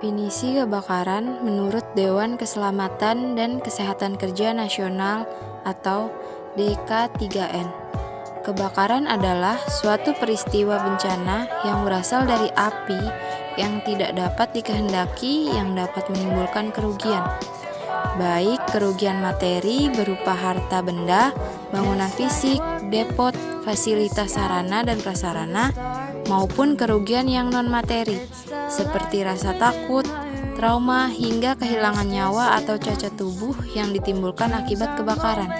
Definisi kebakaran menurut Dewan Keselamatan dan Kesehatan Kerja Nasional atau DK3N. Kebakaran adalah suatu peristiwa bencana yang berasal dari api yang tidak dapat dikehendaki yang dapat menimbulkan kerugian, baik kerugian materi berupa harta benda, bangunan fisik, depot, fasilitas sarana dan prasarana, maupun kerugian yang non-materi, seperti rasa takut, trauma, hingga kehilangan nyawa atau cacat tubuh yang ditimbulkan akibat kebakaran.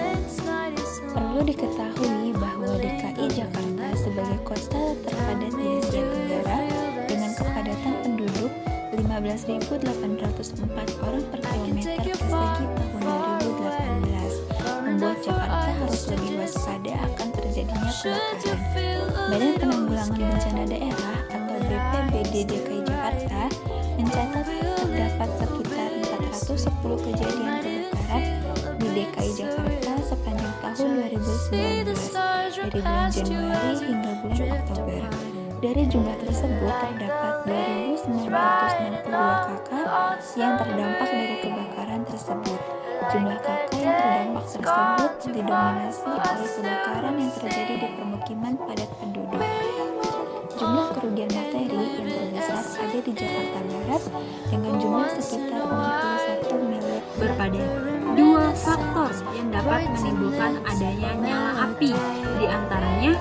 Perlu diketahui bahwa DKI Jakarta sebagai kota terpadat di Asia Tenggara dengan kepadatan penduduk 15.804 orang per kilometer persegi tahun 2018 membuat Jakarta harus lebih waspada akan terjadinya kebakaran. Badan Penanggulangan Bencana Daerah atau BPBD DKI Jakarta mencatat terdapat sekitar 410 kejadian kebakaran di DKI Jakarta sepanjang tahun 2019 dari bulan Januari hingga bulan Oktober. Dari jumlah tersebut terdapat 2.962 kakak yang terdampak dari kebakaran tersebut. Jumlah kakak yang terdampak tersebut didominasi oleh kebakaran yang terjadi di permukiman padat penduduk. Jumlah kerugian materi yang terbesar ada di Jakarta Barat dengan jumlah sekitar 61 miliar. Berpada dua faktor yang dapat menimbulkan adanya nyala api, di antaranya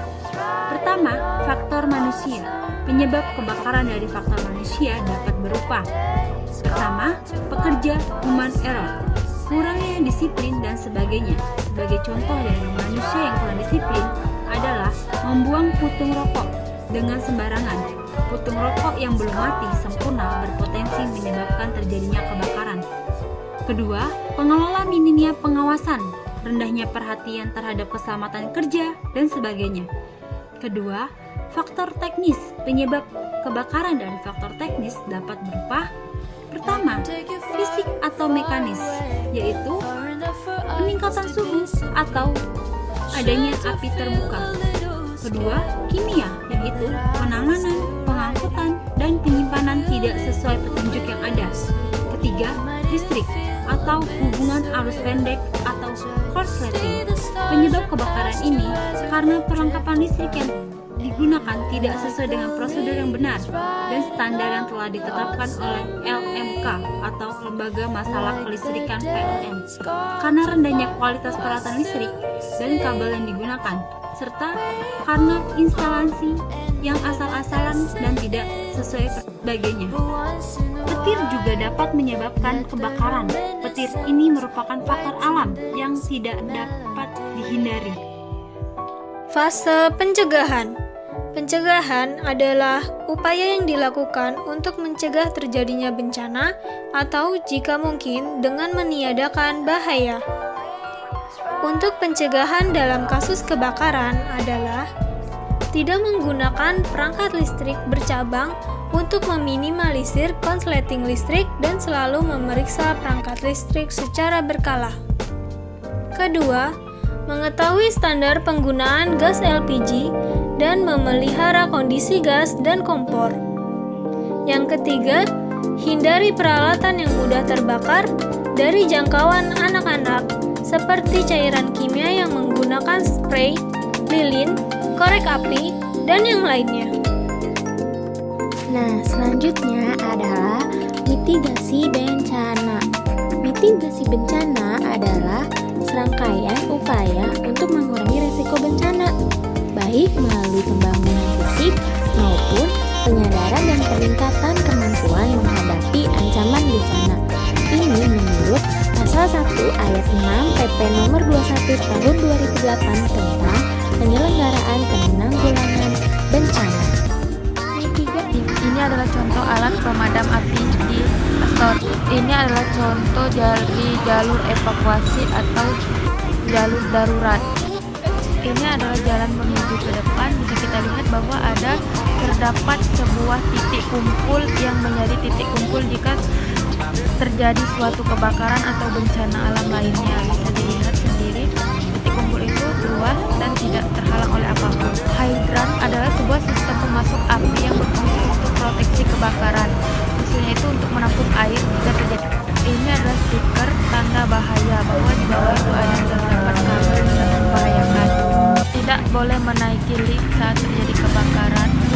pertama, faktor manusia. Penyebab kebakaran dari faktor manusia dapat berupa: pertama, pekerja human error, kurangnya disiplin dan sebagainya. Sebagai contoh dari manusia yang kurang disiplin adalah membuang putung rokok dengan sembarangan. Putung rokok yang belum mati sempurna berpotensi menyebabkan terjadinya kebakaran. Kedua, pengelola minimnya pengawasan, rendahnya perhatian terhadap keselamatan kerja, dan sebagainya. Kedua, faktor teknis. Penyebab kebakaran dari faktor teknis dapat berupa: pertama, fisik atau mekanis, yaitu peningkatan suhu atau adanya api terbuka. Kedua, kimia, yaitu penanganan, pengangkutan, dan penyimpanan tidak sesuai petunjuk yang ada. Ketiga, listrik atau hubungan arus pendek atau korsleting. Penyebab kebakaran ini karena perlengkapan listrik yang digunakan tidak sesuai dengan prosedur yang benar dan standar yang telah ditetapkan oleh LMK atau Lembaga Masalah Kelistrikan PLN, karena rendahnya kualitas peralatan listrik dan kabel yang digunakan, serta karena instalasi yang asal-asalan dan tidak sesuai sebagainya. Petir juga dapat menyebabkan kebakaran. Petir ini merupakan faktor alam yang tidak dapat dihindari. Fase pencegahan. Pencegahan adalah upaya yang dilakukan untuk mencegah terjadinya bencana atau jika mungkin dengan meniadakan bahaya. Untuk pencegahan dalam kasus kebakaran adalah tidak menggunakan perangkat listrik bercabang untuk meminimalisir konsleting listrik dan selalu memeriksa perangkat listrik secara berkala. Kedua, mengetahui standar penggunaan gas LPG dan memelihara kondisi gas dan kompor. Yang ketiga, hindari peralatan yang mudah terbakar dari jangkauan anak-anak seperti cairan kimia yang menggunakan spray, lilin, korek api, dan yang lainnya. Nah, selanjutnya adalah mitigasi bencana. Mitigasi bencana adalah serangkaian upaya untuk mengurangi risiko bencana, baik melalui pembangunan fisik maupun penyadaran dan peningkatan kemampuan menghadapi ancaman bencana. Ini menurut Pasal 1 Ayat 6 PP Nomor 21 Tahun 2008 tentang penyelenggaraan penanggulangan bencana. Ini adalah contoh alat pemadam api di pastor. Ini adalah contoh dari jalur evakuasi atau jalur darurat. Ini adalah jalan menuju ke depan. Bisa kita lihat bahwa terdapat sebuah titik kumpul yang menjadi titik kumpul jika terjadi suatu kebakaran atau bencana alam lainnya. Bisa dilihat sendiri, titik kumpul itu luas dan tidak terhalang oleh apapun. Hidran adalah sebuah sistem pemasok api yang berfungsi untuk proteksi kebakaran. Di fungsinya itu untuk menampung air jika terjadi. Ini adalah stiker tanda bahaya bahwa di bawah itu ada terdapat kabel yang dapat membahayakan. Tidak boleh menaiki lift saat terjadi kebakaran.